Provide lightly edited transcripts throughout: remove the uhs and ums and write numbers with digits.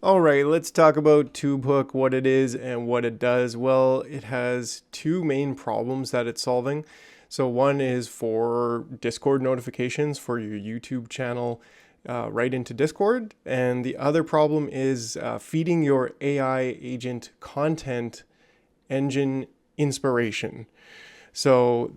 All right, let's talk about TubeHook, what it is and what it does. Well, it has two main problems that it's solving. So one is for Discord notifications for your YouTube channel right into Discord. And the other problem is feeding your AI agent content engine inspiration. So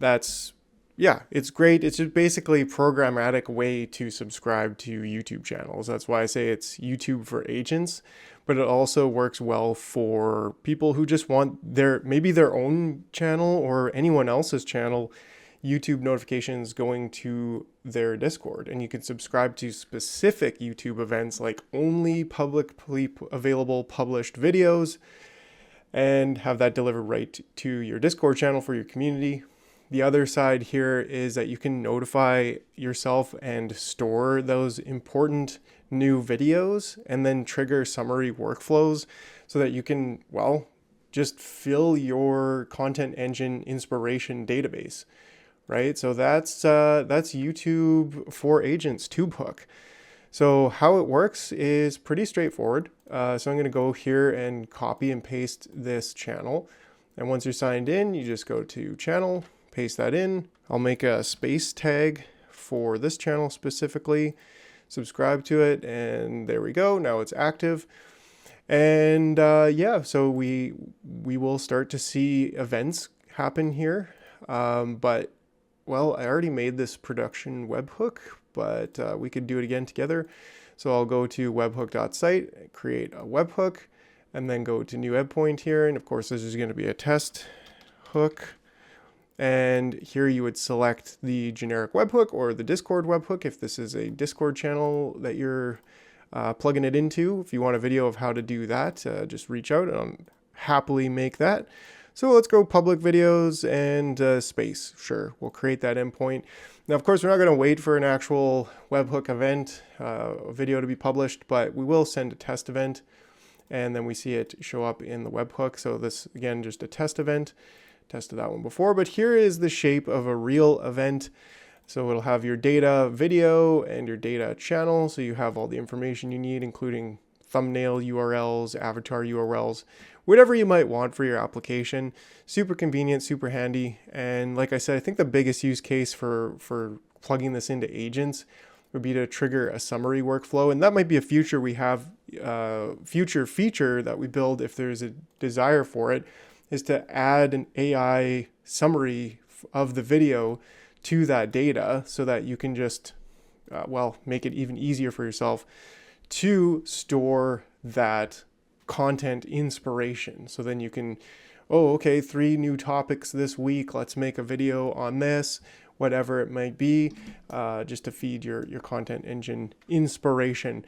yeah, it's great. It's just basically a programmatic way to subscribe to YouTube channels. That's why I say it's YouTube for agents, but it also works well for people who just want maybe their own channel or anyone else's channel YouTube notifications going to their Discord. And you can subscribe to specific YouTube events like only publicly available published videos and have that delivered right to your Discord channel for your community. The other side here is that you can notify yourself and store those important new videos and then trigger summary workflows so that you can, well, just fill your content engine inspiration database, right? So that's YouTube for agents, TubeHook. So how it works is pretty straightforward. So I'm going to go here and copy and paste this channel. And once you're signed in, you just go to channel, paste that in. I'll make a space tag for this channel specifically, subscribe to it, and there we go. Now it's active. And yeah, so we will start to see events happen here. But well, I already made this production webhook, but we could do it again together. So I'll go to webhook.site, create a webhook, and then go to new endpoint here. And of course, this is going to be a test hook. And here you would select the generic webhook or the Discord webhook if this is a Discord channel that you're plugging it into. If you want a video of how to do that, just reach out and I'll happily make that. So let's go public videos and space. Sure, we'll create that endpoint. Now, of course, we're not going to wait for an actual webhook event, video to be published, but we will send a test event and then we see it show up in the webhook. So this, again, just a test event. Tested that one before, but here is the shape of a real event. So it'll have your data video and your data channel. So you have all the information you need, including thumbnail URLs, avatar URLs, whatever you might want for your application. Super convenient, super handy. And like I said, I think the biggest use case for plugging this into agents would be to trigger a summary workflow. And that might be a future future feature that we build if there's a desire for it, is to add an AI summary of the video to that data so that you can just, well, make it even easier for yourself to store that content inspiration. So then you can, oh, okay, 3 new topics this week. Let's make a video on this, whatever it might be, just to feed your content engine inspiration.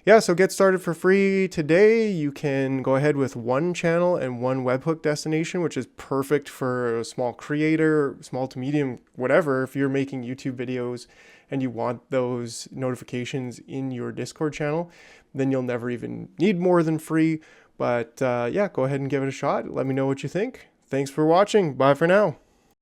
Yeah, so get started for free today. You can go ahead with one channel and one webhook destination, which is perfect for a small creator, small to medium, whatever. If you're making YouTube videos and you want those notifications in your Discord channel, then you'll never even need more than free. But yeah, go ahead and give it a shot. Let me know what you think. Thanks for watching. Bye for now.